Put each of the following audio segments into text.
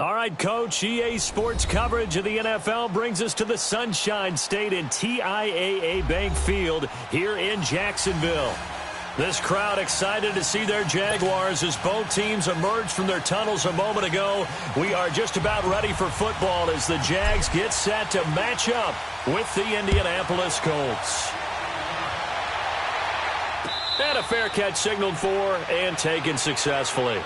All right, Coach, EA Sports coverage of the NFL brings us to the Sunshine State in TIAA Bank Field here in Jacksonville. This crowd excited to see their Jaguars as both teams emerged from their tunnels a moment ago. We are just about ready for football as the Jags get set to match up with the Indianapolis Colts. And a fair catch signaled for and taken successfully.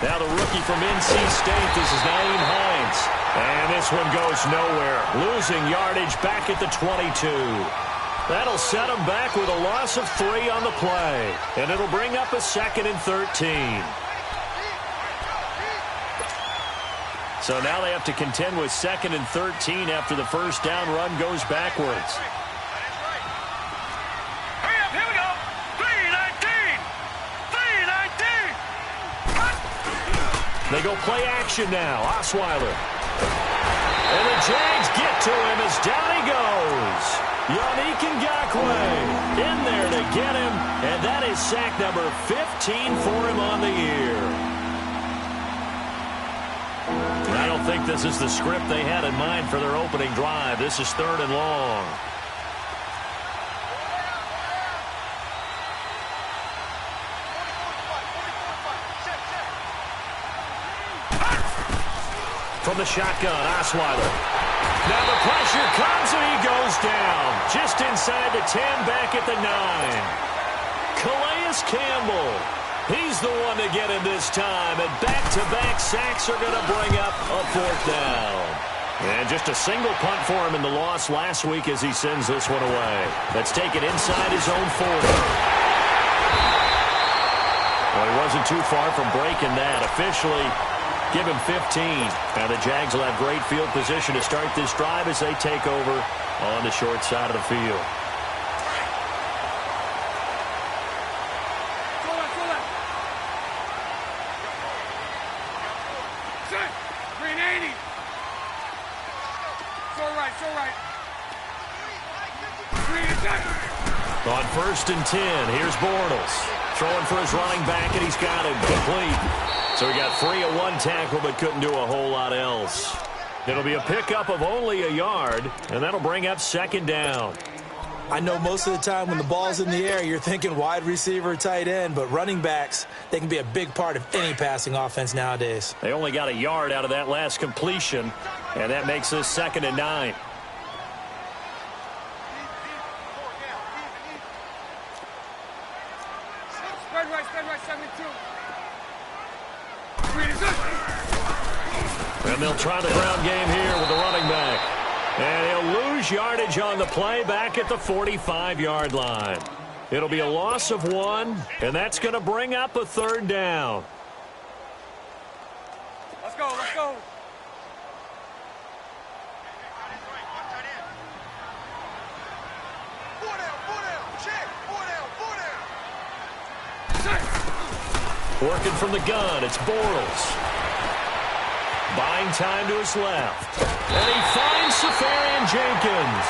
Now the rookie from NC State, this is Naeem Hines. And this one goes nowhere. Losing yardage back at the 22. That'll set him back with a loss of 3 on the play. And it'll bring up a 2nd and 13. So now they have to contend with 2nd and 13 after the first down run goes backwards. They go play action now. Osweiler. And the Jags get to him as down he goes. Yannick Ngakoue in there to get him. And that is sack number 15 for him on the year. I don't think this is the script they had in mind for their opening drive. This is 3rd and long. From the shotgun, Osweiler. Now the pressure comes and he goes down. Just inside the 10, back at the 9. Calais Campbell. He's the one to get him this time. And back-to-back sacks are going to bring up a 4th down. And just a single punt for him in the loss last week as he sends this one away. Let's take it inside his own 40. Well, he wasn't too far from breaking that. Officially, give him 15. Now the Jags will have great field position to start this drive as they take over on the short side of the field. On 1st and 10, here's Bortles. Throwing for his running back, and he's got him complete. So he got 3 of 1 tackle, but couldn't do a whole lot else. It'll be a pickup of only a yard, and that'll bring up 2nd down. I know most of the time when the ball's in the air, you're thinking wide receiver, tight end, but running backs, they can be a big part of any passing offense nowadays. They only got a yard out of that last completion, and that makes this 2nd and 9. And they'll try the ground game here with the running back. And he'll lose yardage on the play back at the 45-yard line. It'll be a loss of 1, and that's going to bring up a 3rd down. Let's go, let's go. Working from the gun, it's Bortles. Buying time to his left. And he finds Safarian Jenkins.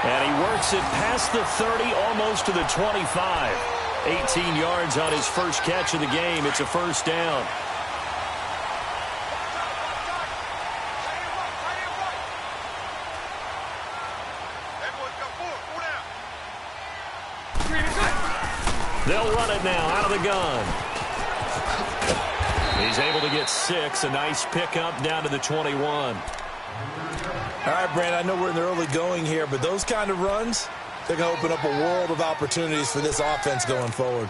And he works it past the 30, almost to the 25. 18 yards on his first catch of the game. It's a 1st down. They'll run it now out of the gun. He's able to get 6. A nice pickup down to the 21. All right, Brandon, I know we're in the early going here, but those kind of runs, they're going to open up a world of opportunities for this offense going forward.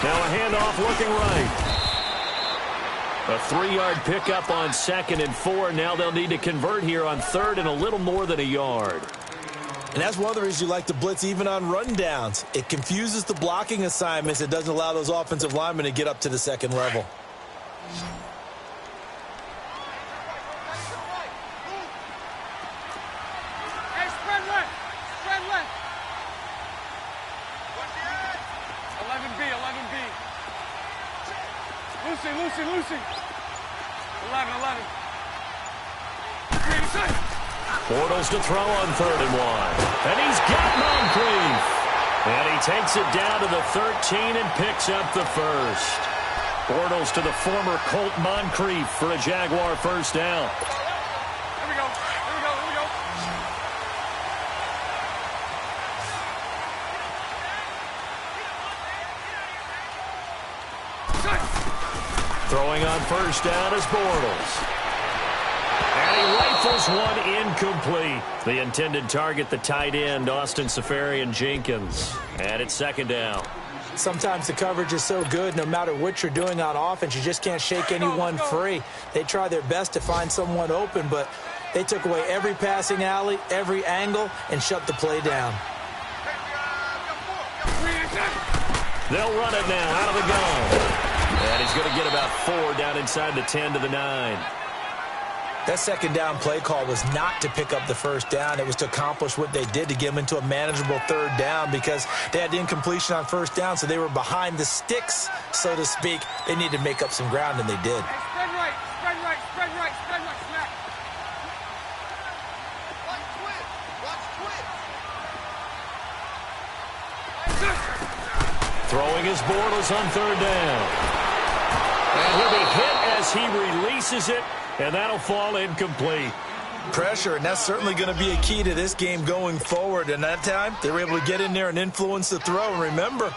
Now a handoff looking right. A 3-yard pickup on 2nd and 4. Now they'll need to convert here on 3rd and a little more than a yard. And that's one of the reasons you like to blitz even on rundowns. It confuses the blocking assignments. It doesn't allow those offensive linemen to get up to the second level. Hey, spread left. Spread left. 11B, 11B. Lucy. 11. Bortles to throw on 3rd and 1. And he's got Moncrief. And he takes it down to the 13 and picks up the first. Bortles to the former Colt Moncrief for a Jaguar first down. Here we go. Throwing on first down is Bortles. And he rifles one incomplete. The intended target, the tight end, Austin Seferian-Jenkins. And it's 2nd down. Sometimes the coverage is so good, no matter what you're doing on offense, you just can't shake anyone free. They try their best to find someone open, but they took away every passing alley, every angle, and shut the play down. They'll run it now out of the gun. And he's going to get about 4 down inside the 10 to the 9. That 2nd down play call was not to pick up the first down. It was to accomplish what they did, to get them into a manageable 3rd down, because they had incompletion on first down, so they were behind the sticks, so to speak. They needed to make up some ground, and they did. Hey, spread right. Smack. Watch twitch. Throwing his Bortles on 3rd down. And he'll be hit as he releases it. And that'll fall incomplete. Pressure, and that's certainly going to be a key to this game going forward. And that time, they were able to get in there and influence the throw. And remember,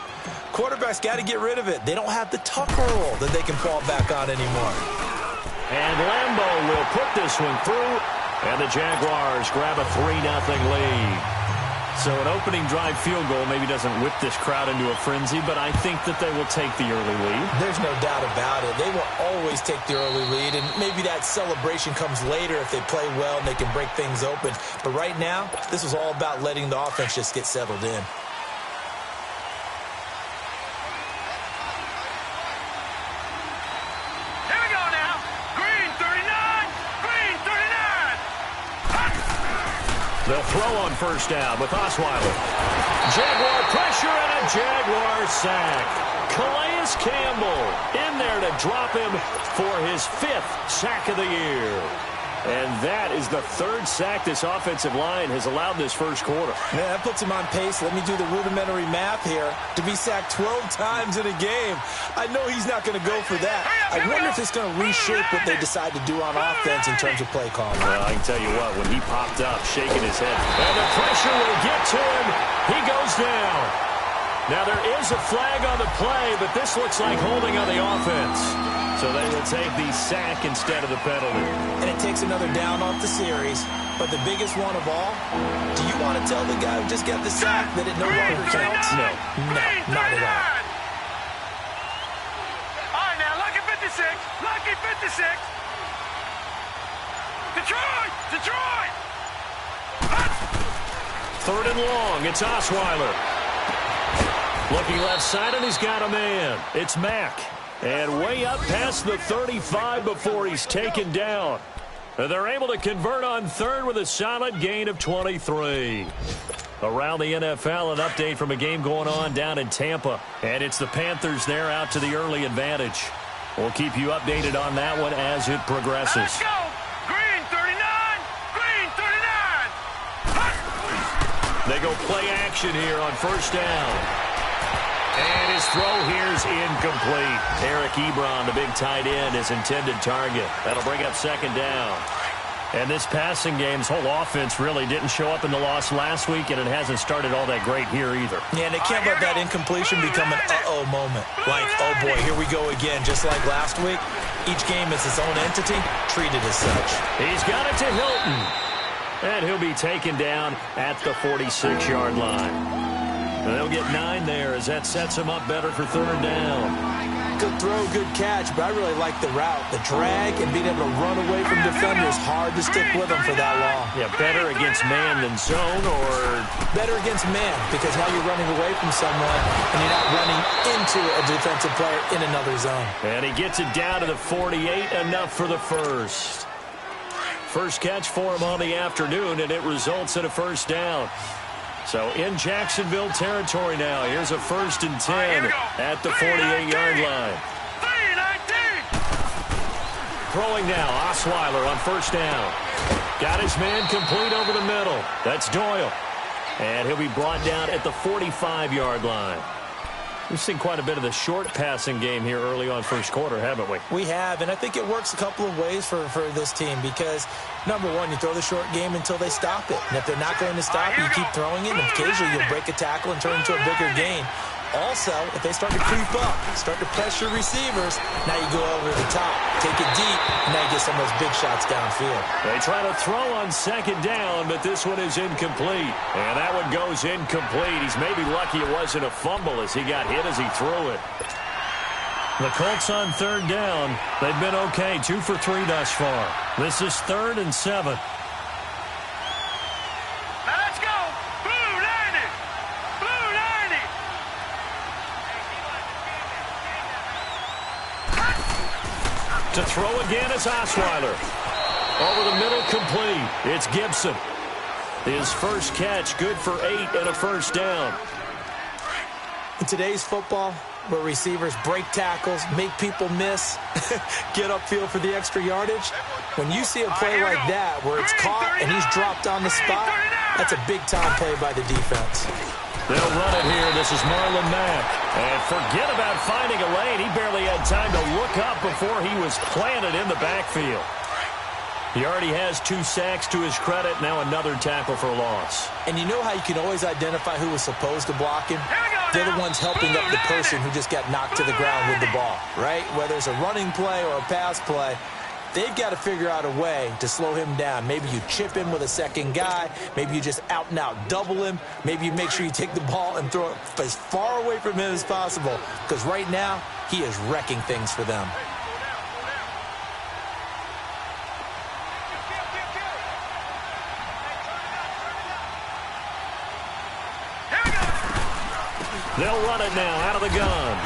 quarterbacks got to get rid of it. They don't have the Tucker rule that they can fall back on anymore. And Lambo will put this one through. And the Jaguars grab a 3-0 lead. So an opening drive field goal maybe doesn't whip this crowd into a frenzy, but I think that they will take the early lead. There's no doubt about it. They will always take the early lead, and maybe that celebration comes later if they play well and they can break things open. But right now, this is all about letting the offense just get settled in. They'll throw on first down with Osweiler. Jaguar pressure and a Jaguar sack. Calais Campbell in there to drop him for his 5th sack of the year. And that is the 3rd sack this offensive line has allowed this first quarter. Yeah, that puts him on pace. Let me do the rudimentary math here. To be sacked 12 times in a game, I know he's not going to go for that. I wonder if it's going to reshape what they decide to do on offense in terms of play calling. Well, I can tell you what, when he popped up, shaking his head, and the pressure will get to him. He goes down. Now, there is a flag on the play, but this looks like holding on the offense. So they will take the sack instead of the penalty. And it takes another down off the series. But the biggest one of all, do you want to tell the guy who just got the sack that it no longer counts? No, not at all. All right, now, lucky 56. Lucky 56. Detroit! 3rd and long. It's Osweiler. Looking left side, and he's got a man. It's Mack. And way up past the 35 before he's taken down. And they're able to convert on 3rd with a solid gain of 23. Around the NFL, an update from a game going on down in Tampa. And it's the Panthers there out to the early advantage. We'll keep you updated on that one as it progresses. Let's go! Green 39! They go play action here on first down. And his throw here's incomplete. Eric Ebron, the big tight end, his intended target. That'll bring up 2nd down. And this passing game's whole offense really didn't show up in the loss last week, and it hasn't started all that great here either. Yeah, and they can't let that incompletion become an uh-oh moment. Like, oh boy, here we go again. Just like last week, each game is its own entity, treated as such. He's got it to Hilton. And he'll be taken down at the 46-yard line. And they'll get 9 there as that sets him up better for 3rd down. Good throw, good catch, but I really like the route. The drag and being able to run away from defenders, hard to stick with them for that long. Yeah, better against man than zone, or better against man, because now you're running away from someone and you're not running into a defensive player in another zone. And he gets it down to the 48, enough for the first. First catch for him on the afternoon, and it results in a first down. So in Jacksonville territory now. Here's a 1st and 10 at the 48-yard line. Throwing now, Osweiler on first down. Got his man complete over the middle. That's Doyle. And he'll be brought down at the 45-yard line. We've seen quite a bit of the short passing game here early on first quarter, haven't we? We have, and I think it works a couple of ways for this team because, number one, you throw the short game until they stop it. And if they're not going to stop it, you keep throwing it, and occasionally you'll break a tackle and turn into a bigger gain. Also, if they start to creep up, start to pressure receivers, now you go over the top, take it deep, and now you get some of those big shots downfield. They try to throw on second down, but this one is incomplete. And that one goes incomplete. He's maybe lucky it wasn't a fumble as he got hit as he threw it. The Colts on third down. They've been okay, 2 for 3 thus far. This is 3rd and 7. To throw again is Osweiler. Over the middle, complete. It's Gibson. His first catch, good for 8 and a first down. In today's football, where receivers break tackles, make people miss, get upfield for the extra yardage, when you see a play like that where it's caught and he's dropped on the spot, that's a big-time play by the defense. They'll run it here. This is Marlon Mack. And forget about finding a lane. He barely had time to look up before he was planted in the backfield. He already has 2 sacks to his credit. Now another tackle for loss. And you know how you can always identify who was supposed to block him? They're the ones helping up the person who just got knocked to the ground with the ball, right? Whether it's a running play or a pass play, they've got to figure out a way to slow him down. Maybe you chip him with a second guy. Maybe you just out-and-out double him. Maybe you make sure you take the ball and throw it as far away from him as possible. Because right now, he is wrecking things for them. They'll run it now out of the gun.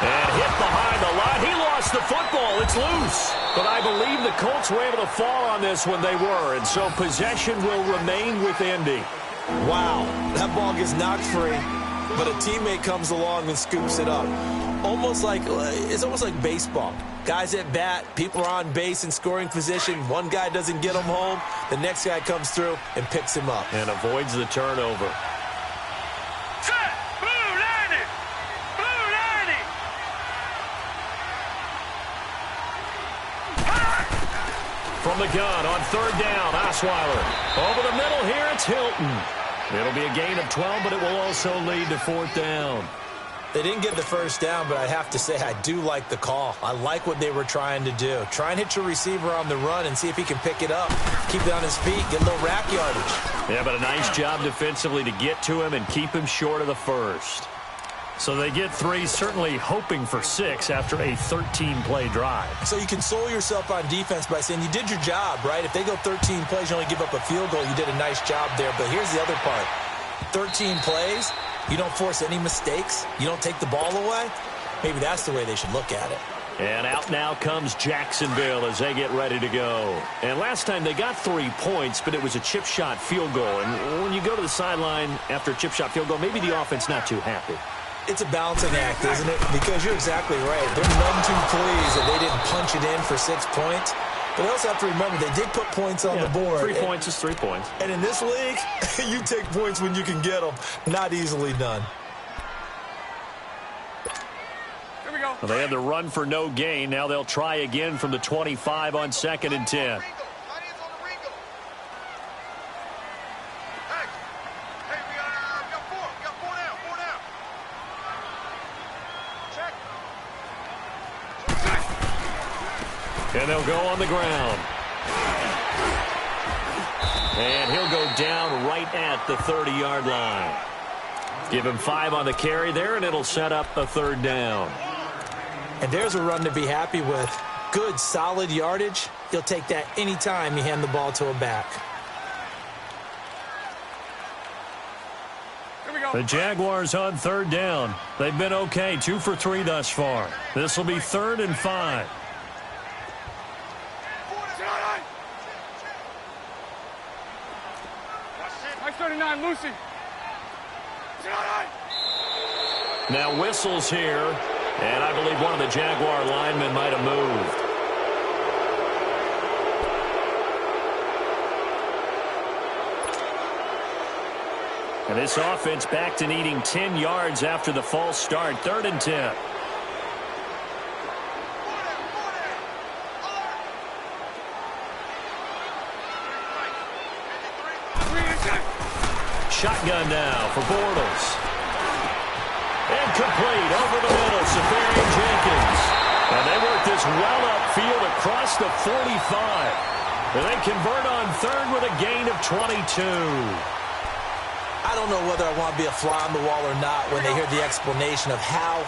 And hit behind the line. He lost the football. It's loose. But I believe the Colts were able to fall on this when they were. And so possession will remain with Indy. Wow. That ball gets knocked free. But a teammate comes along and scoops it up. It's almost like baseball. Guys at bat, people are on base in scoring position. One guy doesn't get him home. The next guy comes through and picks him up. And avoids the turnover. From the gun on third down, Osweiler. Over the middle here, it's Hilton. It'll be a gain of 12, but it will also lead to 4th down. They didn't get the first down, but I have to say I do like the call. I like what they were trying to do. Try and hit your receiver on the run and see if he can pick it up. Keep it on his feet, get a little rack yardage. Yeah, but a nice job defensively to get to him and keep him short of the first. So they get 3, certainly hoping for 6 after a 13-play drive. So you console yourself on defense by saying you did your job, right? If they go 13 plays, you only give up a field goal, you did a nice job there. But here's the other part. 13 plays, you don't force any mistakes, you don't take the ball away. Maybe that's the way they should look at it. And out now comes Jacksonville as they get ready to go. And last time they got 3 points, but it was a chip shot field goal. And when you go to the sideline after a chip shot field goal, maybe the offense not too happy. It's a balancing act, isn't it? Because you're exactly right. They're none too pleased that they didn't punch it in for 6 points. But they also have to remember they did put points on the board. 3 points is 3 points. And in this league, you take points when you can get them. Not easily done. Here we go. Well, they had the run for no gain. Now they'll try again from the 25 on 2nd and 10. And they'll go on the ground. And he'll go down right at the 30-yard line. Give him 5 on the carry there, and it'll set up a 3rd down. And there's a run to be happy with. Good, solid yardage. He'll take that anytime you hand the ball to a back. The Jaguars on third down. They've been okay, 2 for 3 thus far. This will be 3rd and 5. S1W13, Lucy. Now whistles here, and I believe one of the Jaguar linemen might have moved. And this offense back to needing 10 yards after the false start. 3rd and 10. Shotgun now for Bortles. Incomplete over the middle. Safarian Jenkins. And they work this well upfield across the 45. And they convert on 3rd with a gain of 22. I don't know whether I want to be a fly on the wall or not when they hear the explanation of how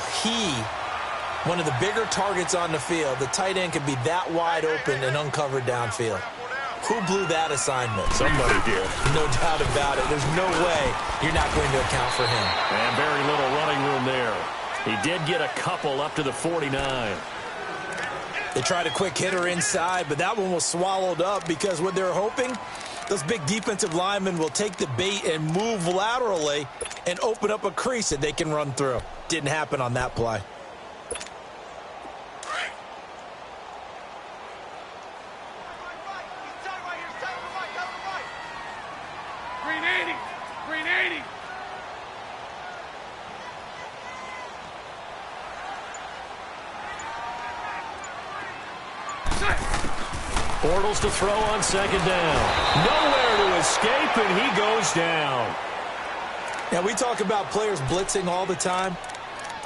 one of the bigger targets on the field, the tight end could be that wide open and uncovered downfield. Who blew that assignment? Somebody did. No doubt about it. There's no way you're not going to account for him. And very little running room there. He did get a couple up to the 49. They tried a quick hitter inside, but that one was swallowed up because what they're hoping, those big defensive linemen will take the bait and move laterally and open up a crease that they can run through. Didn't happen on that play. Bortles to throw on 2nd down. Nowhere to escape, and he goes down. Now, we talk about players blitzing all the time.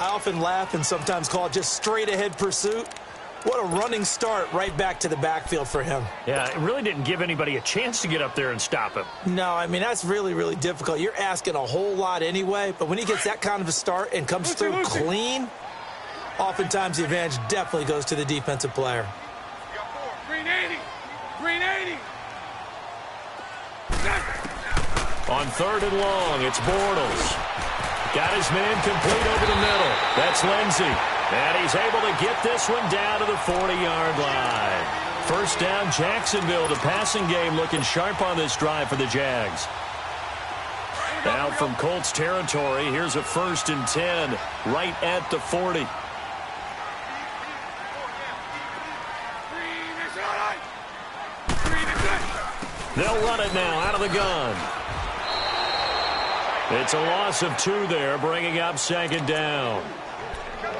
I often laugh and sometimes call it just straight-ahead pursuit. What a running start right back to the backfield for him. Yeah, it really didn't give anybody a chance to get up there and stop him. No, I mean, that's really, really difficult. You're asking a whole lot anyway, but when he gets that kind of a start and comes through clean, oftentimes the advantage definitely goes to the defensive player. 380. On 3rd and long, it's Bortles. Got his man complete over the middle. That's Lindsey. And he's able to get this one down to the 40-yard line. 1st down, Jacksonville. The passing game looking sharp on this drive for the Jags. Now from Colts territory, here's a 1st and 10 right at the 40. They'll run it now out of the gun. It's a loss of 2 there, bringing up 2nd down.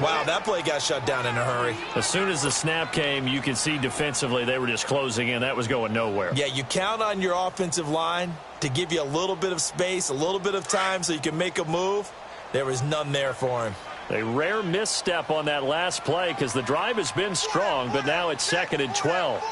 Wow, that play got shut down in a hurry. As soon as the snap came, you could see defensively they were just closing in. That was going nowhere. Yeah, you count on your offensive line to give you a little bit of space, a little bit of time so you can make a move. There was none there for him. A rare misstep on that last play because the drive has been strong, but now it's 2nd and 12.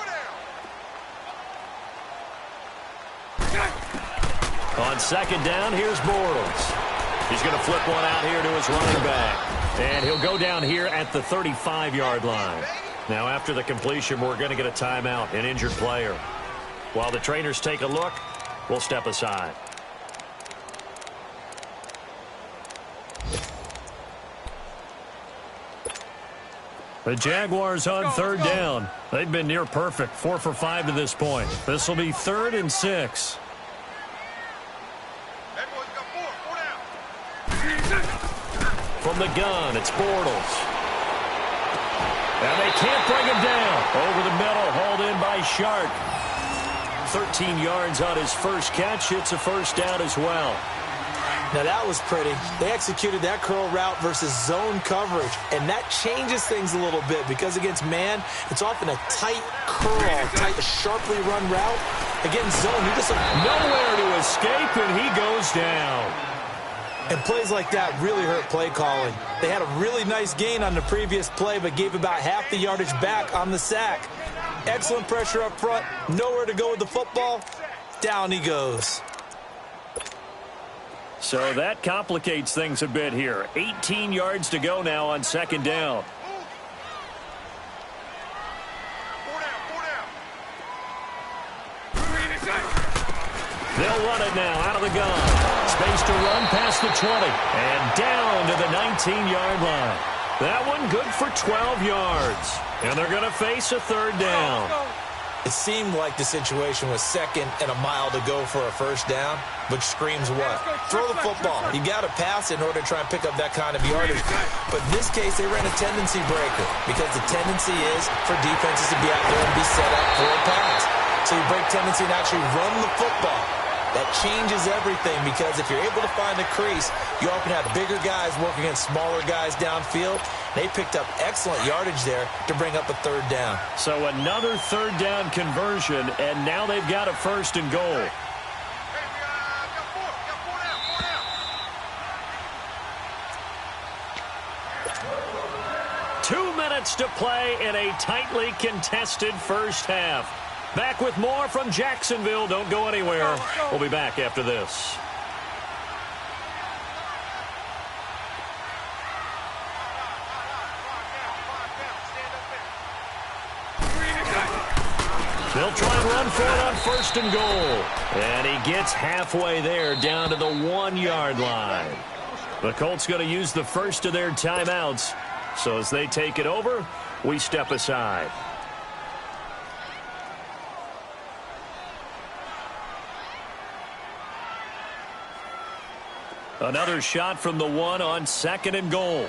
On 2nd down, here's Bortles. He's going to flip one out here to his running back. And he'll go down here at the 35-yard line. Now, after the completion, we're going to get a timeout, an injured player. While the trainers take a look, we'll step aside. The Jaguars on 3rd down. They've been near perfect, 4 for 5 to this point. This will be 3rd and 6. From the gun, it's Bortles. And they can't bring him down. Over the middle, hauled in by Shark. 13 yards on his first catch. It's a 1st down as well. Now, that was pretty. They executed that curl route versus zone coverage, and that changes things a little bit because against man, it's often a tight curl, tight, sharply run route. Against zone, he just nowhere to escape, and he goes down. And plays like that really hurt play calling. They had a really nice gain on the previous play, but gave about half the yardage back on the sack. Excellent pressure up front. Nowhere to go with the football. Down he goes. So that complicates things a bit here. 18 yards to go now on 2nd down. They'll run it now out of the gun. Space to run past the 20. And down to the 19-yard line. That one good for 12 yards. And they're going to face a third down. It seemed like the situation was second and a mile to go for a first down, which screams what? Throw the football. You got to pass in order to try and pick up that kind of yardage. But in this case, they ran a tendency breaker because the tendency is for defenses to be out there and be set up for a pass. So you break tendency and actually run the football. That changes everything because if you're able to find the crease, you often have bigger guys working against smaller guys downfield. They picked up excellent yardage there to bring up a third down. So another third down conversion, and now they've got a first and goal. Two minutes to play in a tightly contested first half. Back with more from Jacksonville. Don't go anywhere. We'll be back after this. They'll try and run for it on first and goal. And he gets halfway there down to the 1-yard line. The Colts going to use the first of their timeouts. So as they take it over, we step aside. Another shot from the 1 on second and goal.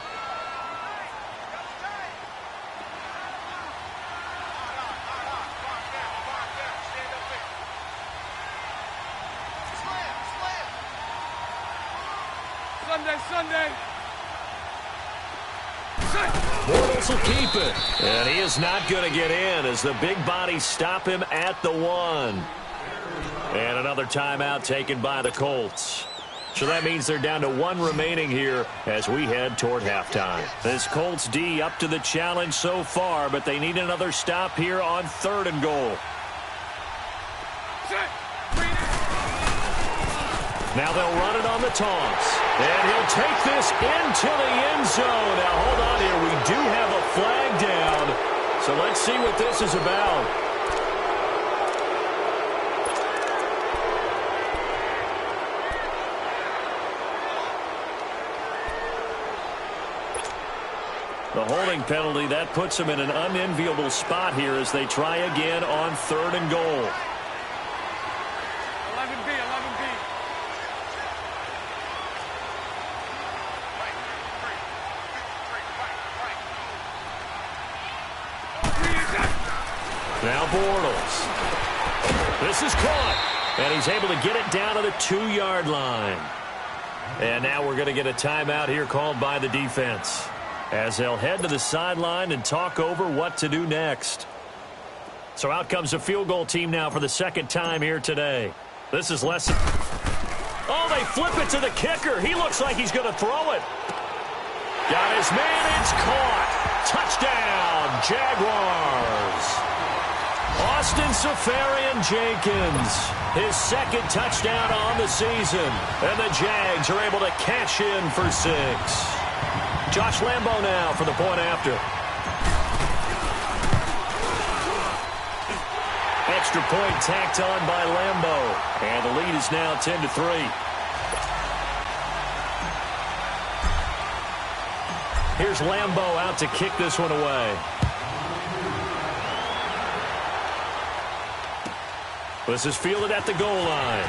Sunday. Bortles will keep it. And he is not going to get in as the big bodies stop him at the 1. And another timeout taken by the Colts. So that means they're down to 1 remaining here as we head toward halftime. This Colts D up to the challenge so far, but they need another stop here on third and goal. Now they'll run it on the toss. And he'll take this into the end zone. Now hold on here. We do have a flag down. So let's see what this is about. The holding penalty, that puts them in an unenviable spot here as they try again on third and goal. 11B. Now Bortles. This is caught. And he's able to get it down to the 2-yard line. And now we're going to get a timeout here called by the defense, as they'll head to the sideline and talk over what to do next. So out comes the field goal team now for the second time here today. This is less. Oh, they flip it to the kicker. He looks like he's going to throw it. Got his man. It's caught. Touchdown, Jaguars. Austin Safarian-Jenkins, his second touchdown on the season. And the Jags are able to cash in for 6. Josh Lambo now for the point after. Extra point tacked on by Lambo. And the lead is now 10-3. Here's Lambo out to kick this one away. This is fielded at the goal line.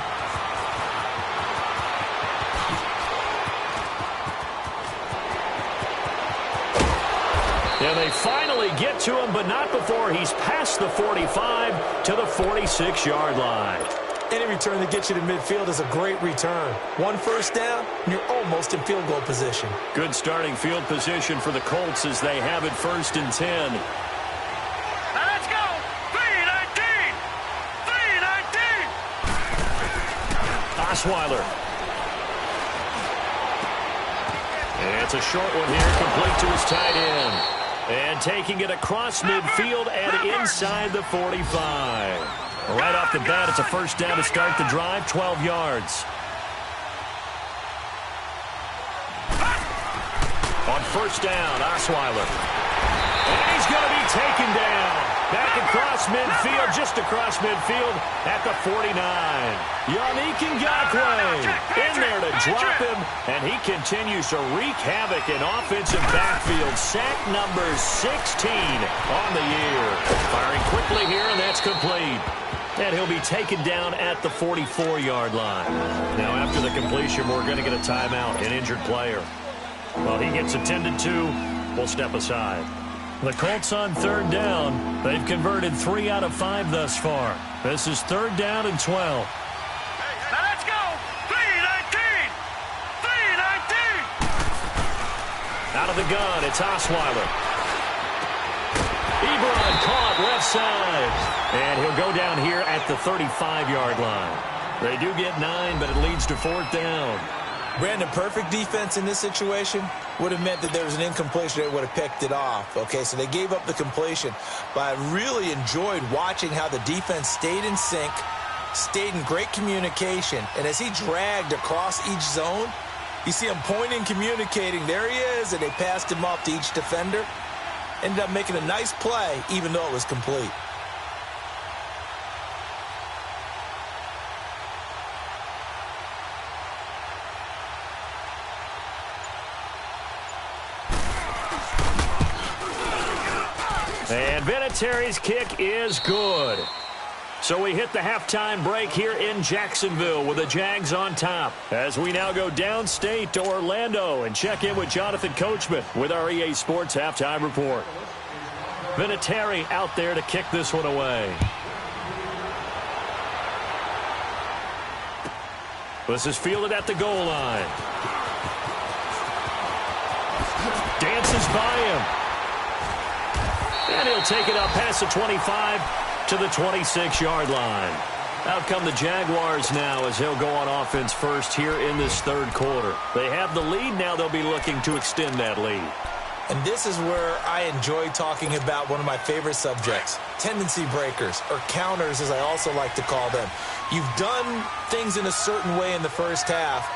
And they finally get to him, but not before he's past the 45 to the 46-yard line. Any return that gets you to midfield is a great return. 1 first down, and you're almost in field goal position. Good starting field position for the Colts as they have it 1st and 10. Now let's go. 3-19. 3-19. Osweiler. And it's a short one here, complete to his tight end. And taking it across midfield and inside the 45. Right off the bat, it's a first down to start the drive, 12 yards. On first down, Osweiler. And he's going to be taken down. Back across midfield, just across midfield at the 49. Yannick Ngakoue in there to drop him, and he continues to wreak havoc in offensive backfield. Sack number 16 on the year. Firing quickly here, and that's complete. And he'll be taken down at the 44-yard line. Now, after the completion, we're going to get a timeout, an injured player. While he gets attended to, we'll step aside. The Colts on third down. They've converted 3 out of 5 thus far. This is third down and 12. Now let's go. 3-19. 3-19. Out of the gun, it's Osweiler. Ebron caught left side. And he'll go down here at the 35-yard line. They do get 9, but it leads to fourth down. Brandon, perfect defense in this situation would have meant that there was an incompletion that would have picked it off. Okay, so they gave up the completion. But I really enjoyed watching how the defense stayed in sync, stayed in great communication. And as he dragged across each zone, you see him pointing, communicating. There he is, and they passed him off to each defender. Ended up making a nice play, even though it was complete. And Vinatieri's kick is good. So we hit the halftime break here in Jacksonville with the Jags on top. As we now go downstate to Orlando and check in with Jonathan Coachman with our EA Sports Halftime Report. Vinatieri out there to kick this one away. This is fielded at the goal line. Dances by him. And he'll take it up past the 25 to the 26-yard line. Out come the Jaguars now as he'll go on offense first here in this third quarter. They have the lead now. They'll be looking to extend that lead. And this is where I enjoy talking about one of my favorite subjects, tendency breakers, or counters as I also like to call them. You've done things in a certain way in the first half,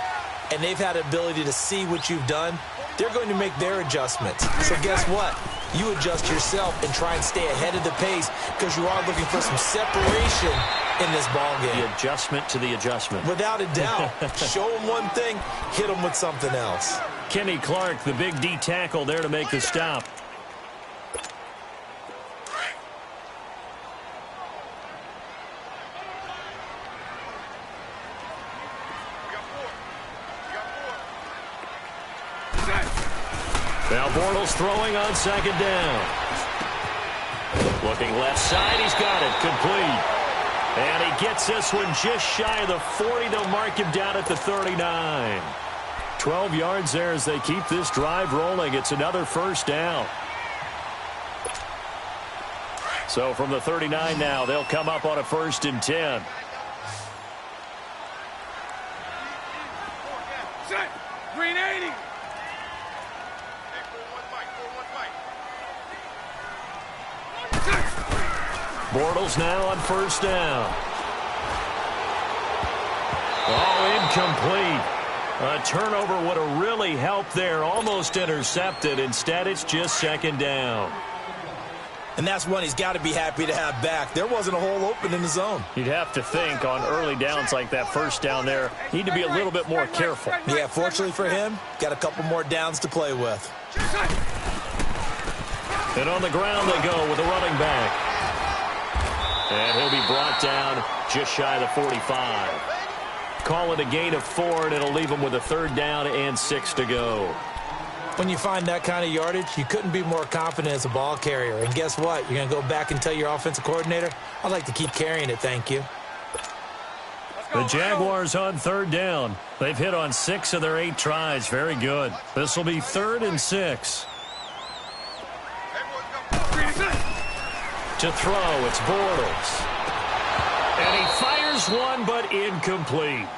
and they've had the ability to see what you've done. They're going to make their adjustments. So guess what? You adjust yourself and try and stay ahead of the pace because you are looking for some separation in this ball game. The adjustment to the adjustment. Without a doubt. Show them one thing, hit them with something else. Kenny Clark, the big D tackle there to make the stop. Now Bortles throwing on second down. Looking left side, he's got it, complete. And he gets this one just shy of the 40. They'll mark him down at the 39. 12 yards there as they keep this drive rolling. It's another first down. So from the 39 now, they'll come up on a 1st and 10. Set. Green 80. Bortles now on 1st down. Oh, incomplete. A turnover would have really helped there. Almost intercepted. Instead, it's just 2nd down. And that's one he's got to be happy to have back. There wasn't a hole open in the zone. You'd have to think on early downs like that 1st down there, need to be a little bit more careful. Yeah, fortunately for him, got a couple more downs to play with. And on the ground they go with a running back. And he'll be brought down just shy of the 45. Call it a gain of 4, and it'll leave him with a 3rd down and 6 to go. When you find that kind of yardage, you couldn't be more confident as a ball carrier. And guess what? You're going to go back and tell your offensive coordinator, I'd like to keep carrying it, thank you. The Jaguars on 3rd down. They've hit on 6 of their 8 tries. Very good. This will be 3rd and 6. To throw, it's Bortles. And he fires one, but incomplete.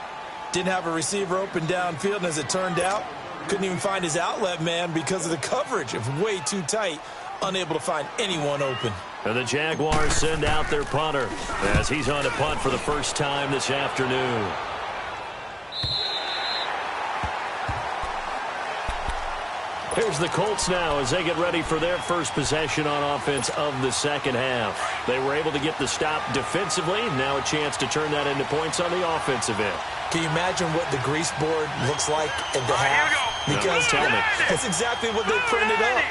Didn't have a receiver open downfield, and as it turned out, couldn't even find his outlet man because of the coverage. It was way too tight, unable to find anyone open. And the Jaguars send out their punter as he's on a punt for the first time this afternoon. Here's the Colts now as they get ready for their first possession on offense of the second half. They were able to get the stop defensively. Now a chance to turn that into points on the offensive end. Can you imagine what the grease board looks like at the half? Because tell me. that's exactly what they printed up.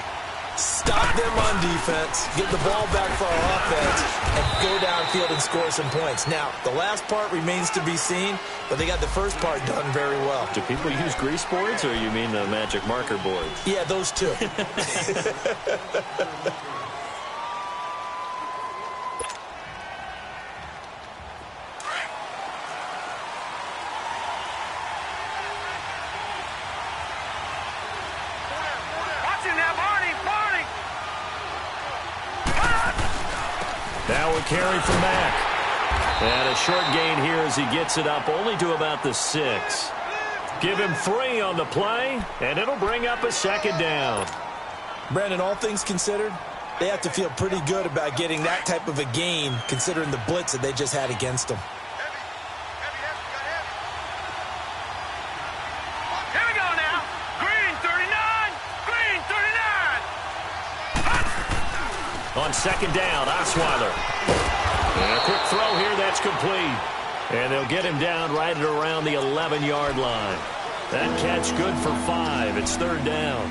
Stop them on defense, get the ball back for our offense, and go downfield and score some points. Now, the last part remains to be seen, but they got the first part done very well. Do people use grease boards, or you mean the magic marker boards? Yeah, those two. Now a carry from Mack. And a short gain here as he gets it up only to about the 6. Give him 3 on the play, and it'll bring up a second down. Brandon, all things considered, they have to feel pretty good about getting that type of a gain considering the blitz that they just had against them. Here we go now. Green 39. Green 39. On second down, Osweiler. And a quick throw here, that's complete. And they'll get him down right at around the 11-yard line. That catch good for 5. It's third down.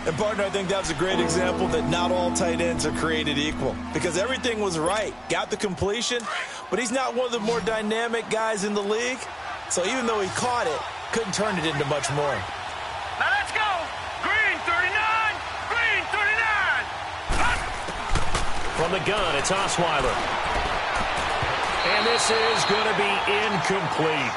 And, partner, I think that was a great example that not all tight ends are created equal. Because everything was right. Got the completion, but he's not one of the more dynamic guys in the league. So even though he caught it, couldn't turn it into much more. Now let's go. Green 39. Green 39. From the gun, it's Osweiler. And this is going to be incomplete.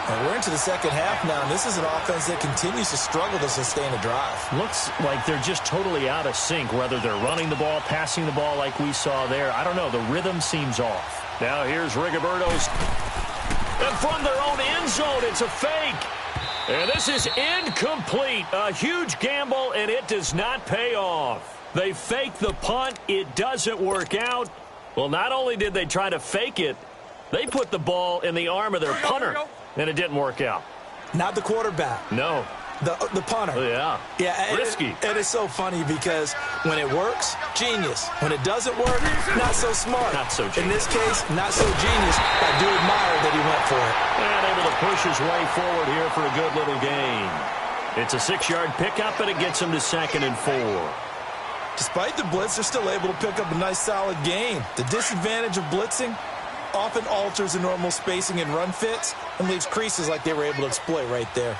And we're into the second half now, and this is an offense that continues to struggle to sustain a drive. Looks like they're just totally out of sync, whether they're running the ball, passing the ball like we saw there. I don't know. The rhythm seems off. Now here's Rigoberto's. And from their own end zone, it's a fake. And this is incomplete. A huge gamble, and it does not pay off. They fake the punt. It doesn't work out. Well, not only did they try to fake it, they put the ball in the arm of their punter, and it didn't work out. Not the quarterback. No. The punter. Yeah. Yeah. Risky. It is so funny because when it works, genius. When it doesn't work, not so smart. Not so genius. In this case, not so genius. I do admire that he went for it. And able to push his way forward here for a good little gain. It's a 6-yard pickup, and it gets him to 2nd and 4. Despite the blitz, they're still able to pick up a nice solid gain. The disadvantage of blitzing often alters the normal spacing and run fits and leaves creases like they were able to exploit right there.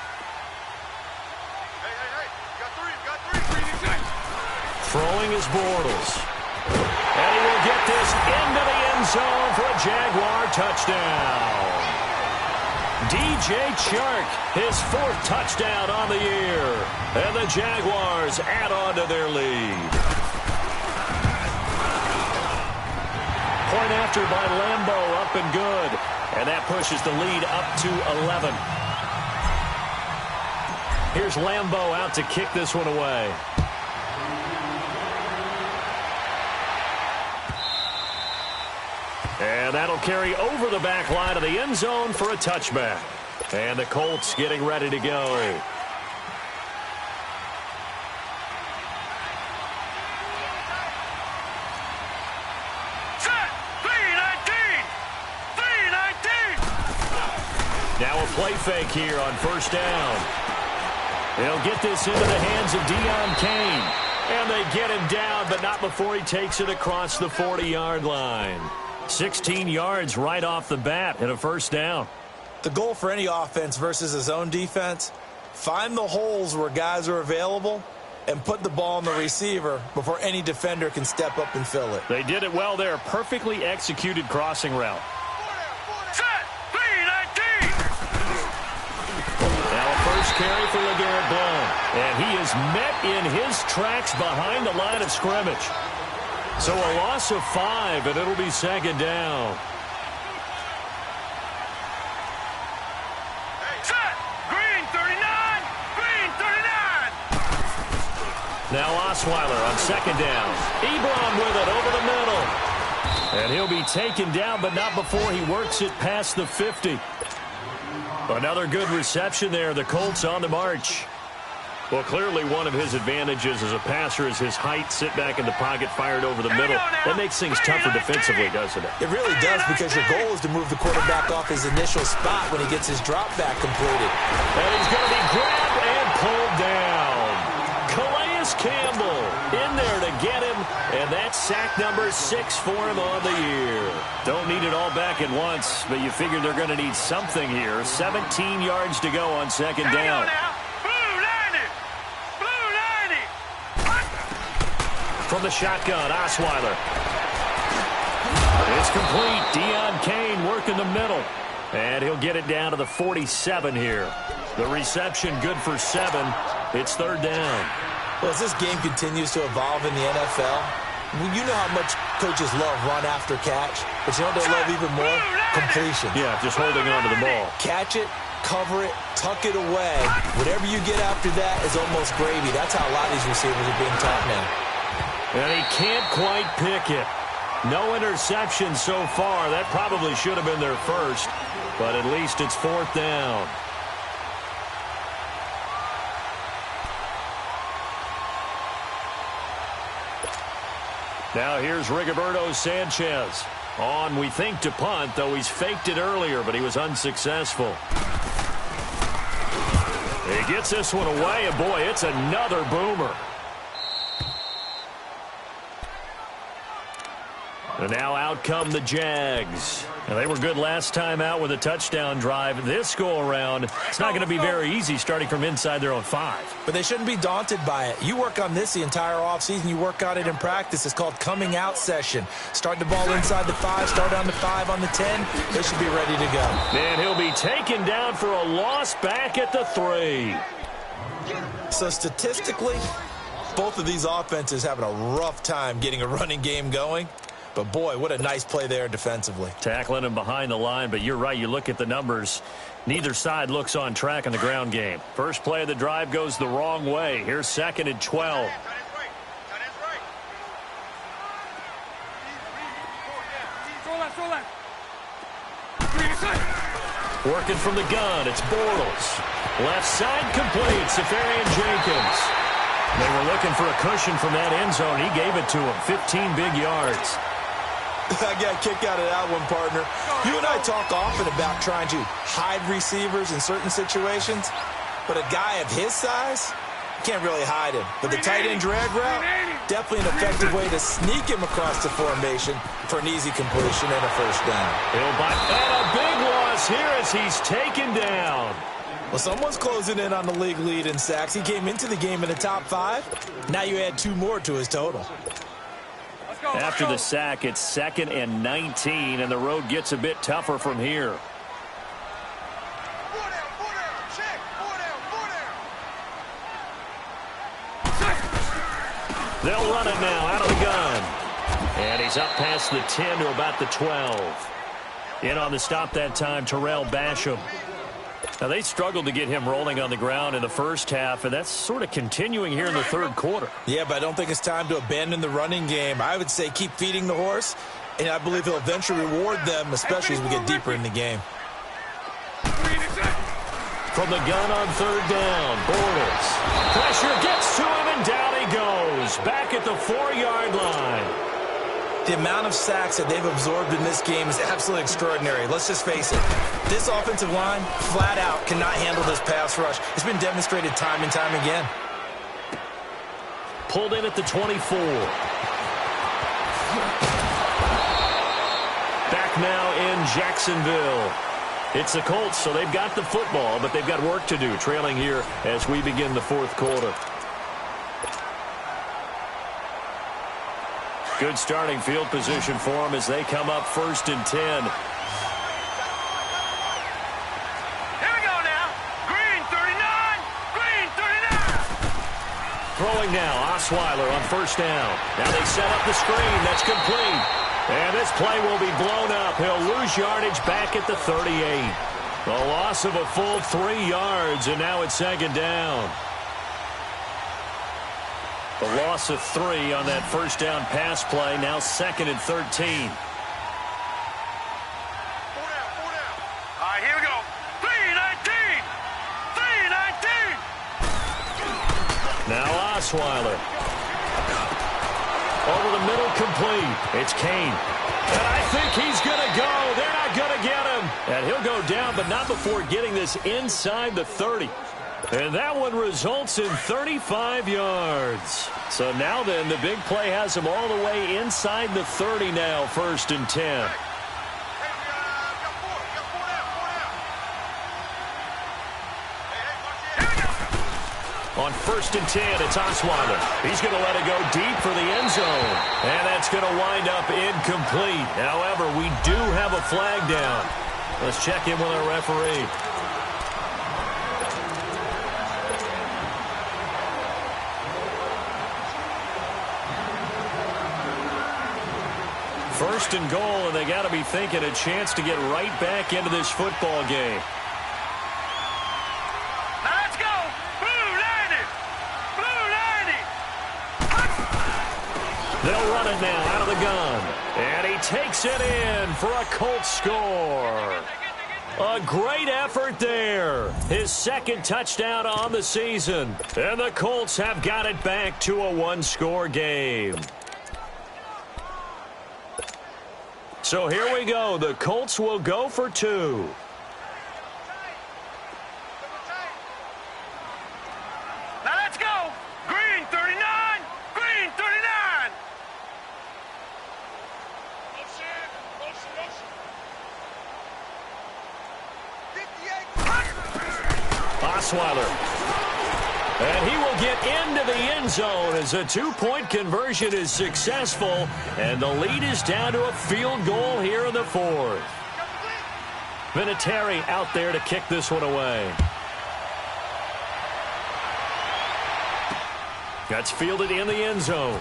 Throwing is Bortles. And he will get this into the end zone for a Jaguar touchdown. DJ Chark, his 4th touchdown on the year. And the Jaguars add on to their lead. Point after by Lambeau, up and good. And that pushes the lead up to 11. Here's Lambeau out to kick this one away. And that'll carry over the back line of the end zone for a touchback. And the Colts getting ready to go. Set. 319. 319. Now a play fake here on first down. They'll get this into the hands of Deion Kane. And they get him down, but not before he takes it across the 40-yard line. 16 yards right off the bat and a first down. The goal for any offense versus a zone defense, find the holes where guys are available and put the ball on the receiver before any defender can step up and fill it. They did it well there. Perfectly executed crossing route. Set. 319. Now a first carry for LeGarrette Blount. And he is met in his tracks behind the line of scrimmage. So a loss of 5, and it'll be second down. Set. Green 39. Green 39. Now Osweiler on second down. Ebron with it over the middle. And he'll be taken down, but not before he works it past the 50. Another good reception there. The Colts on the march. Well, clearly one of his advantages as a passer is his height. Sit back in the pocket, fired over the middle. That makes things tougher defensively, doesn't it? It really does, because your goal is to move the quarterback off his initial spot when he gets his drop back completed. And he's going to be grabbed and pulled down. Calais Campbell in there to get him, and that's sack number 6 for him on the year. Don't need it all back at once, but you figure they're going to need something here. 17 yards to go on second down. From the shotgun, Osweiler. It's complete. Deion Kane working the middle. And he'll get it down to the 47 here. The reception good for 7. It's third down. Well, as this game continues to evolve in the NFL, you know how much coaches love run after catch. But you know what they love even more? Completion. Yeah, just holding on to the ball. Catch it, cover it, tuck it away. Whatever you get after that is almost gravy. That's how a lot of these receivers are being taught now. And he can't quite pick it. No interception so far. That probably should have been their first, but at least it's fourth down. Now here's Rigoberto Sanchez. On, we think, to punt, though he's faked it earlier, but he was unsuccessful. He gets this one away, and boy, it's another boomer. And now out come the Jags. Now, they were good last time out with a touchdown drive. This go-around, it's not going to be very easy starting from inside their own 5. But they shouldn't be daunted by it. You work on this the entire offseason. You work on it in practice. It's called coming out session. Start the ball inside the 5, start on the 5, on the 10. They should be ready to go. And he'll be taken down for a loss back at the 3. So statistically, both of these offenses having a rough time getting a running game going. But, boy, what a nice play there defensively. Tackling him behind the line, but you're right. You look at the numbers. Neither side looks on track in the ground game. First play of the drive goes the wrong way. Here's second and 12. Working from the gun, it's Bortles. Left side complete, Safarian Jenkins. They were looking for a cushion from that end zone. He gave it to him, 15 big yards. I got a kick out of that one, partner. You and I talk often about trying to hide receivers in certain situations, but a guy of his size, you can't really hide him. But the tight end drag route, definitely an effective way to sneak him across the formation for an easy completion and a first down. And a big loss here as he's taken down. Well, someone's closing in on the league lead in sacks. He came into the game in the top 5. Now you add 2 more to his total. After the sack, it's second and 19, and the road gets a bit tougher from here. They'll run it now out of the gun. And he's up past the 10 to about the 12. In on the stop that time, Terrell Basham. Now, they struggled to get him rolling on the ground in the first half, and that's sort of continuing here in the third quarter. Yeah, but I don't think it's time to abandon the running game. I would say keep feeding the horse, and I believe he'll eventually reward them, especially as we get deeper in the game. From the gun on third down, Bortles. Pressure gets to him, and down he goes. Back at the 4-yard line. The amount of sacks that they've absorbed in this game is absolutely extraordinary. Let's just face it. This offensive line, flat out, cannot handle this pass rush. It's been demonstrated time and time again. Pulled in at the 24. Back now in Jacksonville. It's the Colts, so they've got the football, but they've got work to do, trailing here as we begin the fourth quarter. Good starting field position for them as they come up first and 10. Here we go now. Green 39. Green 39. Throwing now, Osweiler on first down. Now they set up the screen. That's complete. And this play will be blown up. He'll lose yardage back at the 38. The loss of a full 3 yards, and now it's second down. The loss of 3 on that first down pass play. Now second and 13. All right, here we go. 3-19. 3-19. Now Osweiler. Over the middle, complete. It's Kane. And I think he's going to go. They're not going to get him. And he'll go down, but not before getting this inside the 30. And that one results in 35 yards. So now then, the big play has him all the way inside the 30 now, 1st and 10. On 1st and 10, it's Osweiler. He's going to let it go deep for the end zone. And that's going to wind up incomplete. However, we do have a flag down. Let's check in with our referee. First and goal, and they got to be thinking a chance to get right back into this football game. Now let's go. Blue 90. Blue 90. They'll run it now out of the gun. And he takes it in for a Colts score. A great effort there. His 2nd touchdown on the season. And the Colts have got it back to a 1-score game. So here we go. The Colts will go for 2. Now let's go. Green 39. Green 39. Osweiler. And he will get into the end zone as a 2-point conversion is successful. And the lead is down to a field goal here in the 4th. Vinatieri out there to kick this one away. That's fielded in the end zone.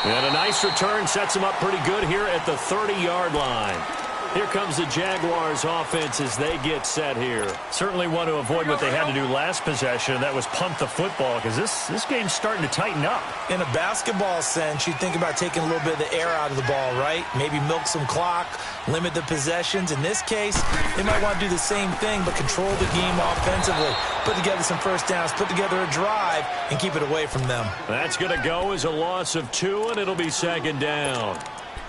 And a nice return sets him up pretty good here at the 30-yard line. Here comes the Jaguars offense as they get set here. Certainly want to avoid what they had to do last possession. That was punt the football because this game's starting to tighten up. In a basketball sense, you think about taking a little bit of the air out of the ball, right? Maybe milk some clock, limit the possessions. In this case, they might want to do the same thing but control the game offensively. Put together some first downs, put together a drive, and keep it away from them. That's going to go as a loss of 2, and it'll be 2nd down.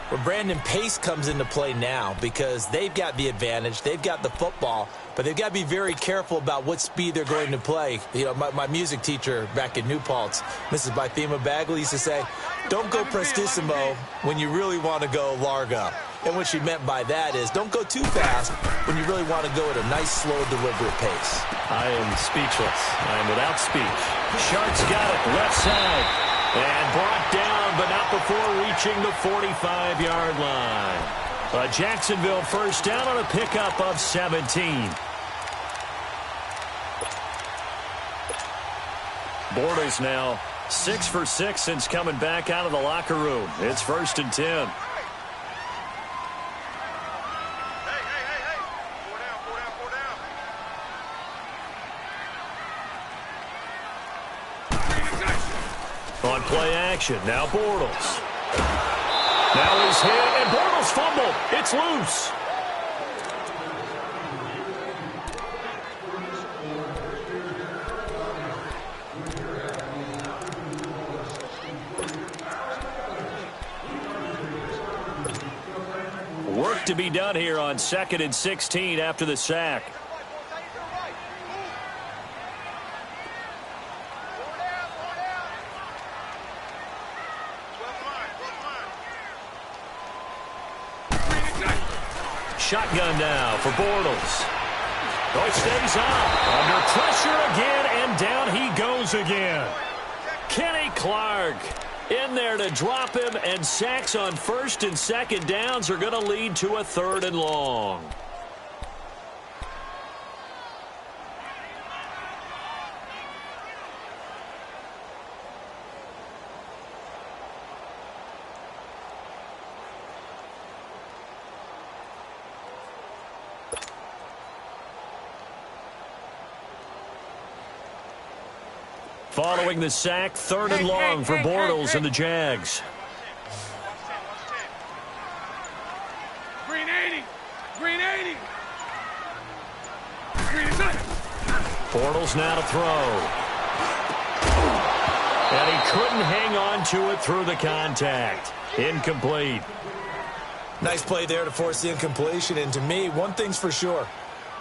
Well, Brandon, pace comes into play now because they've got the advantage. They've got the football, but they've got to be very careful about what speed they're going to play. You know, my music teacher back in New Paltz, Mrs. Bythema Bagley, used to say, don't go prestissimo when you really want to go largo. And what she meant by that is don't go too fast when you really want to go at a nice, slow, deliberate pace. I am speechless. I am without speech. Shark's got it left side. And brought down, but not before reaching the 45-yard line. A Jacksonville first down on a pickup of 17. Bortles now 6 for 6 since coming back out of the locker room. It's 1st and 10. On play action, now Bortles. Now he's hit, and Bortles fumbled. It's loose. Work to be done here on 2nd and 16 after the sack. Shotgun now for Bortles. Oh, it stays out. Under pressure again, and down he goes again. Kenny Clark in there to drop him, and sacks on 1st and 2nd downs are going to lead to a 3rd and long. Following the sack, 3rd and long for Bortles and the Jags. Green 80. Green 80. Green Bortles now to throw. And he couldn't hang on to it through the contact. Incomplete. Nice play there to force the incompletion. And to me, one thing's for sure.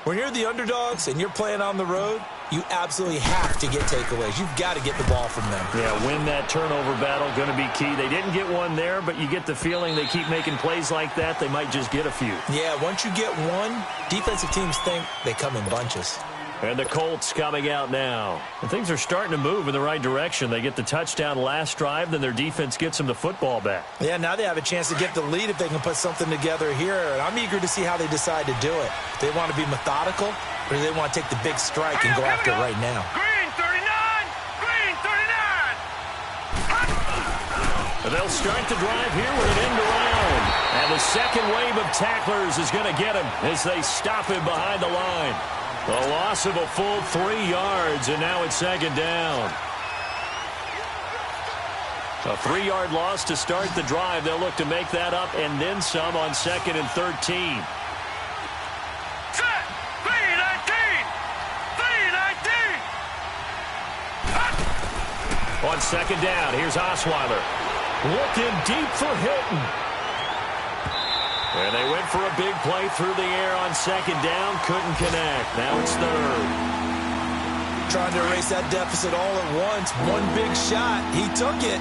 When you're the underdogs and you're playing on the road, you absolutely have to get takeaways. You've got to get the ball from them. Yeah, win that turnover battle, going to be key. They didn't get one there, but you get the feeling they keep making plays like that, they might just get a few. Yeah, once you get one, defensive teams think they come in bunches. And the Colts coming out now. And things are starting to move in the right direction. They get the touchdown last drive, then their defense gets them the football back. Yeah, now they have a chance to get the lead if they can put something together here. And I'm eager to see how they decide to do it. Do they want to be methodical, or do they want to take the big strike and go after it right now? Green 39! Green 39! And they'll start the drive here with an end around. And the second wave of tacklers is going to get him as they stop him behind the line. A loss of a full 3 yards, and now it's second down. A 3-yard loss to start the drive. They'll look to make that up and then some on 2nd and 13. Set! 319! 319! On second down, here's Osweiler. Looking deep for Hilton. And they went for a big play through the air on second down. Couldn't connect. Now it's third. Trying to erase that deficit all at once. One big shot. He took it.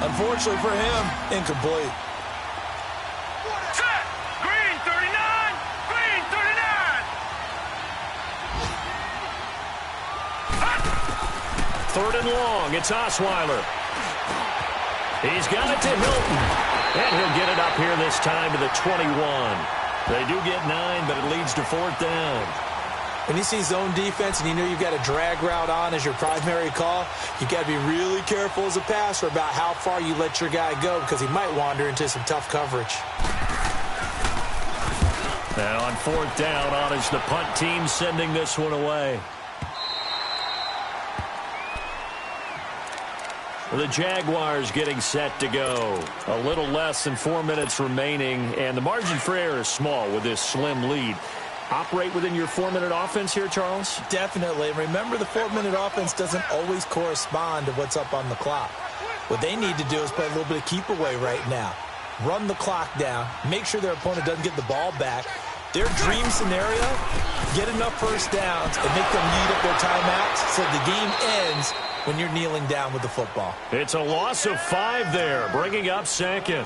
Unfortunately for him, incomplete. Set! Green 39! Green 39! Third and long. It's Osweiler. He's got it to Hilton. And he'll get it up here this time to the 21. They do get 9, but it leads to 4th down. When you see zone defense and you know you've got a drag route on as your primary call, you've got to be really careful as a passer about how far you let your guy go because he might wander into some tough coverage. Now on 4th down, on is the punt team sending this one away. The Jaguars getting set to go. A little less than 4 minutes remaining, and the margin for error is small with this slim lead. Operate within your 4-minute offense here, Charles? Definitely. Remember, the 4-minute offense doesn't always correspond to what's up on the clock. What they need to do is play a little bit of keep away right now. Run the clock down. Make sure their opponent doesn't get the ball back. Their dream scenario, get enough first downs and make them lead up their timeouts so the game ends when you're kneeling down with the football. It's a loss of 5 there, bringing up second.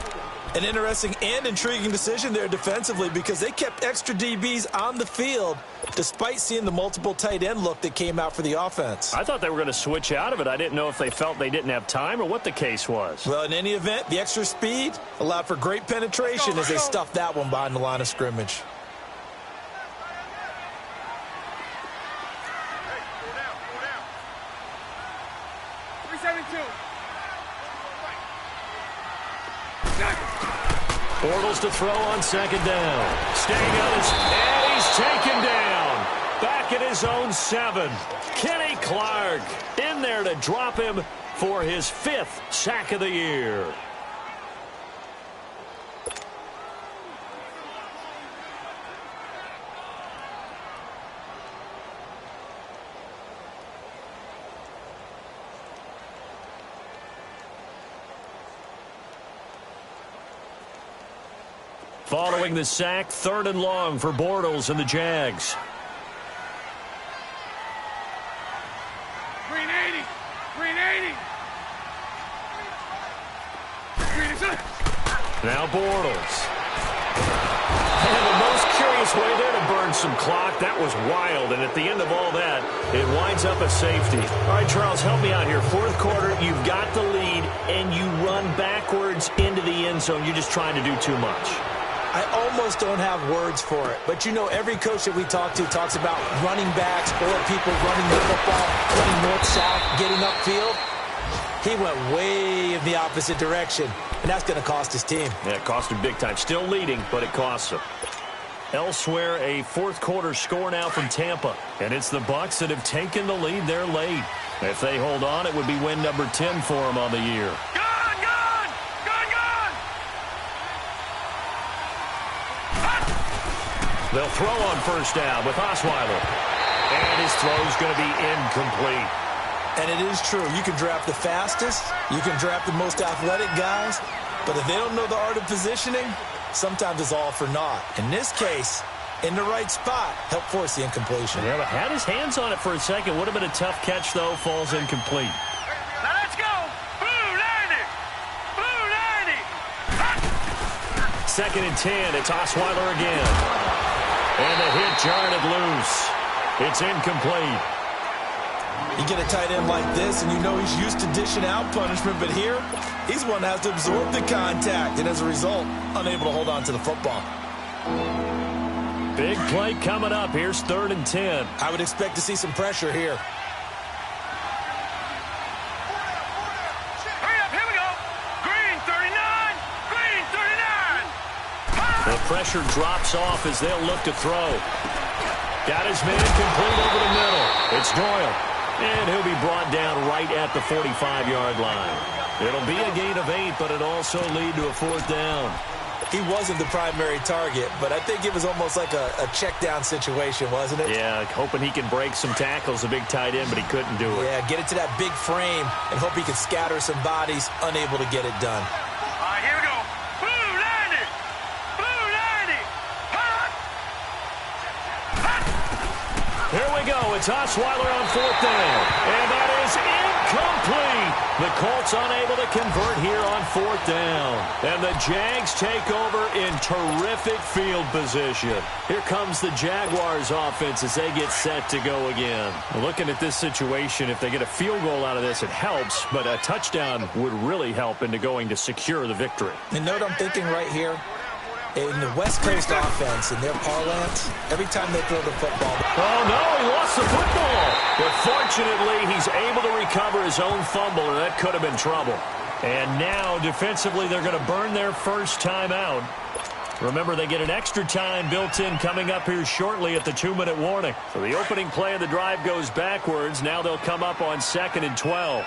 An interesting and intriguing decision there defensively because they kept extra DBs on the field despite seeing the multiple tight end look that came out for the offense. I thought they were going to switch out of it. I didn't know if they felt they didn't have time or what the case was. Well, in any event, the extra speed allowed for great penetration as they stuffed that one behind the line of scrimmage. Bortles to throw on second down. Staying on his, and he's taken down. Back at his own 7. Kenny Clark in there to drop him for his 5th sack of the year. Following the sack, 3rd and long for Bortles and the Jags. Green 80! Green 80! Green is up! Now Bortles. And the most curious way there to burn some clock. That was wild, and at the end of all that, it winds up a safety. All right, Charles, help me out here. 4th quarter, you've got the lead, and you run backwards into the end zone. You're just trying to do too much. I almost don't have words for it, but you know every coach that we talk to talks about running backs or people running the football, running north-south, getting upfield. He went way in the opposite direction, and that's going to cost his team. Yeah, it cost him big time. Still leading, but it costs him. Elsewhere, a 4th quarter score now from Tampa, and it's the Bucs that have taken the lead there late. If they hold on, it would be win number 10 for them on the year. They'll throw on first down with Osweiler. And his throw's going to be incomplete. And it is true. You can draft the fastest. You can draft the most athletic guys. But if they don't know the art of positioning, sometimes it's all for naught. In this case, in the right spot, help force the incompletion. Yeah, but had his hands on it for a second. Would have been a tough catch, though. Falls incomplete. Now let's go. Blue 90. Blue 90. Second and 10. It's Osweiler again. And the hit jarred it loose. It's incomplete. You get a tight end like this, and you know he's used to dishing out punishment, but here, he's one that has to absorb the contact, and as a result, unable to hold on to the football. Big play coming up. Here's 3rd and 10. I would expect to see some pressure here. Hurry up, here we go. Green 39. Green 39. The pressure drops off as they'll look to throw. Got his man complete over the middle. It's Doyle. And he'll be brought down right at the 45-yard line. It'll be a gain of 8, but it also lead to a 4th down. He wasn't the primary target, but I think it was almost like a check-down situation, wasn't it? Yeah, hoping he can break some tackles, a big tight end, but he couldn't do it. Yeah, get it to that big frame and hope he can scatter some bodies, unable to get it done. All right, here we go. Blue 90. Blue 90. Hot. Hot. Here we go. It's Osweiler on 4th down. And that is incomplete. The Colts unable to convert here on 4th down. And the Jags take over in terrific field position. Here comes the Jaguars offense as they get set to go again. Looking at this situation, if they get a field goal out of this, it helps. But a touchdown would really help into going to secure the victory. And note I'm thinking right here, in the West Coast offense, in their parlance, every time they throw the football. Oh, no, he lost the football. But fortunately, he's able to recover his own fumble, and that could have been trouble. And now, defensively, they're going to burn their first time out. Remember, they get an extra time built in coming up here shortly at the 2-minute warning. So the opening play of the drive goes backwards. Now they'll come up on 2nd and 12.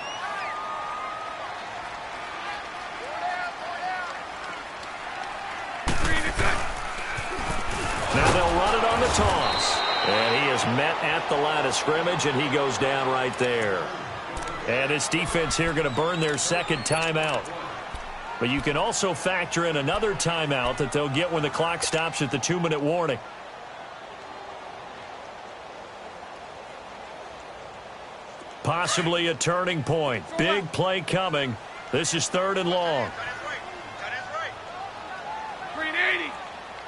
Now they'll run it on the toss. And he is met at the line of scrimmage, and he goes down right there. And this defense here going to burn their second timeout. But you can also factor in another timeout that they'll get when the clock stops at the 2-minute warning. Possibly a turning point. Big play coming. This is 3rd and long. Green 80.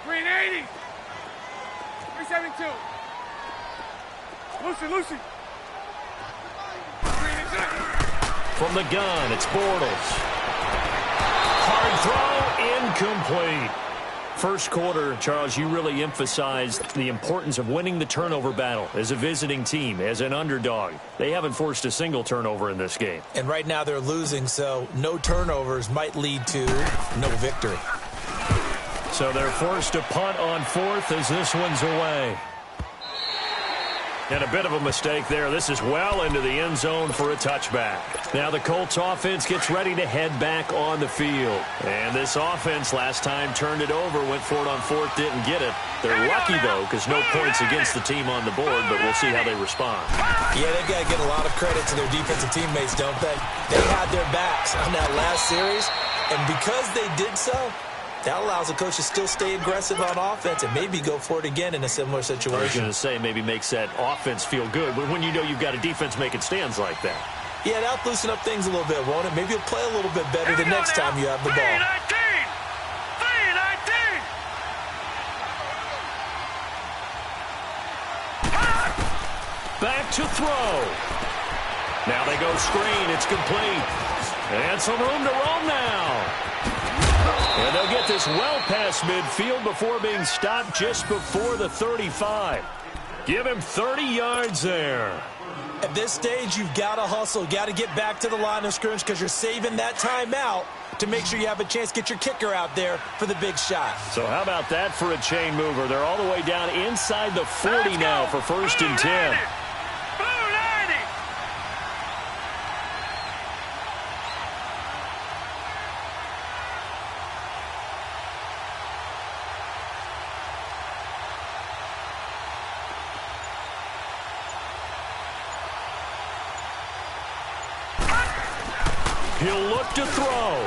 Green 80. 372. Lucy. Green exactly. From the gun, it's Bortles. Hard throw, incomplete. First quarter, Charles, you really emphasized the importance of winning the turnover battle as a visiting team, as an underdog. They haven't forced a single turnover in this game. And right now they're losing, so no turnovers might lead to no victory. So they're forced to punt on 4th as this one's away. And a bit of a mistake there. This is well into the end zone for a touchback. Now the Colts offense gets ready to head back on the field. And this offense last time turned it over, went for it on 4th, didn't get it. They're lucky, though, because no points against the team on the board, but we'll see how they respond. Yeah, they've got to get a lot of credit to their defensive teammates, don't they? They had their backs on that last series, and because they did so, that allows the coach to still stay aggressive on offense and maybe go for it again in a similar situation. I was going to say maybe makes that offense feel good, but when you know you've got a defense making stands like that. Yeah, that'll loosen up things a little bit, won't it? Maybe you'll play a little bit better the next time you have the ball. 319. Back to throw. Now they go screen. It's complete. And some room to roam now. And they'll get this well past midfield before being stopped just before the 35. Give him 30 yards there. At this stage, you've got to hustle. Got to get back to the line of scrimmage because you're saving that timeout to make sure you have a chance to get your kicker out there for the big shot. So how about that for a chain mover? They're all the way down inside the 40 now for 1st and 10. He'll look to throw.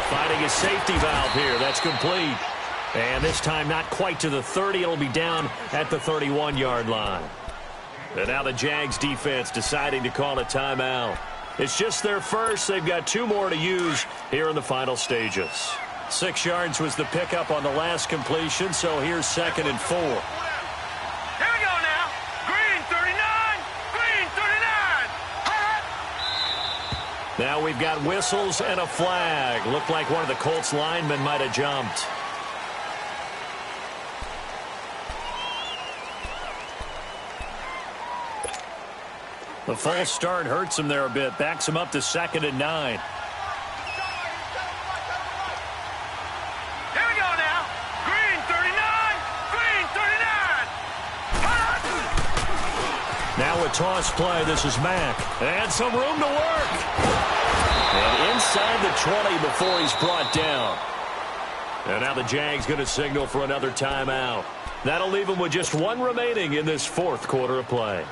Finding a safety valve here. That's complete. And this time not quite to the 30. It'll be down at the 31-yard line. And now the Jags defense deciding to call a timeout. It's just their first. They've got 2 more to use here in the final stages. 6 yards was the pickup on the last completion, so here's 2nd and 4. Here we go now. Green 39. Green 39. Hot. Now we've got whistles and a flag. Looked like one of the Colts linemen might have jumped. The false start hurts him there a bit. Backs him up to 2nd and 9. Here we go now. Green 39. Green 39. Hot. Now a toss play. This is Mack. And some room to work. And inside the 20 before he's brought down. And now the Jags going to signal for another timeout. That'll leave him with just 1 remaining in this 4th quarter of play.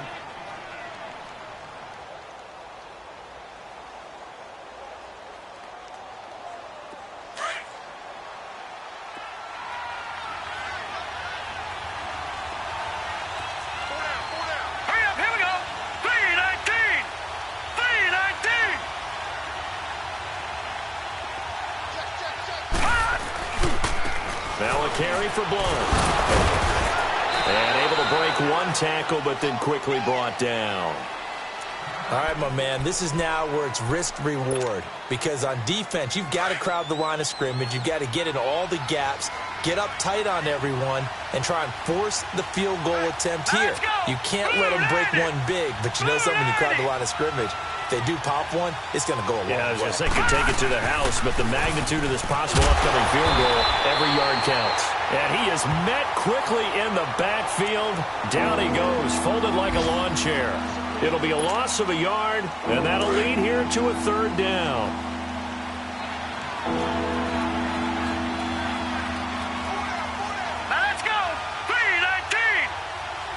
Now a carry for Blount. And able to break 1 tackle, but then quickly brought down. All right, my man, this is now where it's risk-reward. Because on defense, you've got to crowd the line of scrimmage. You've got to get in all the gaps, get up tight on everyone, and try and force the field goal attempt here. You can't let them break one big, but you know something, when you crowd the line of scrimmage, if they do pop one, it's going to go a long way. Yeah, I was going to say, could take it to the house, but the magnitude of this possible upcoming field goal, every yard counts. And he is met quickly in the backfield. Down he goes, folded like a lawn chair. It'll be a loss of a yard, and that'll lead here to a 3rd down. Now let's go. 319.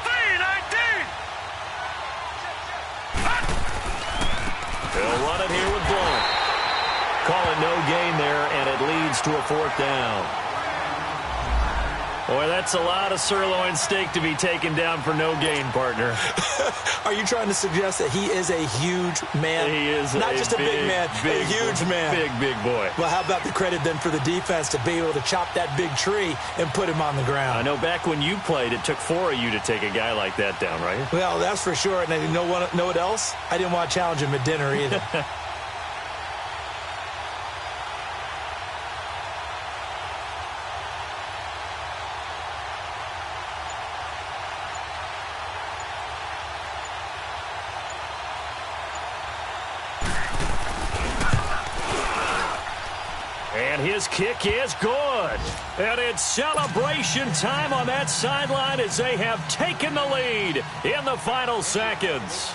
319. He'll run it here with Blount. Calling no gain there, and it leads to a 4th down. Boy, that's a lot of sirloin steak to be taken down for no gain, partner. Are you trying to suggest that he is a huge man? He is not just a big man, a huge man. Big boy. Well, how about the credit then for the defense to be able to chop that big tree and put him on the ground? I know back when you played, it took 4 of you to take a guy like that down, right? Well, that's for sure. And you know what else? I didn't want to challenge him at dinner either. And his kick is good. And it's celebration time on that sideline as they have taken the lead in the final seconds.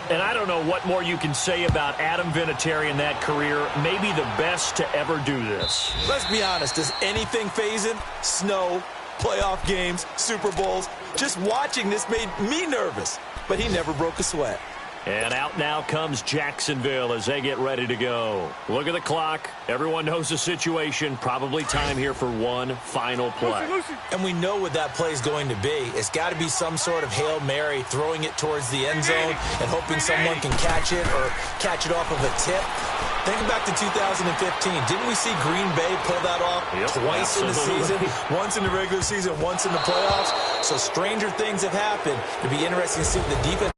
And I don't know what more you can say about Adam Vinatieri in that career. Maybe the best to ever do this. Let's be honest. Does anything faze him? Snow, playoff games, Super Bowls. Just watching this made me nervous. But he never broke a sweat. And out now comes Jacksonville as they get ready to go. Look at the clock. Everyone knows the situation. Probably time here for one final play. And we know what that play is going to be. It's got to be some sort of Hail Mary, throwing it towards the end zone and hoping someone can catch it or catch it off of a tip. Think back to 2015. Didn't we see Green Bay pull that off twice in the season? Once in the regular season, once in the playoffs. So stranger things have happened. It'd be interesting to see what the defense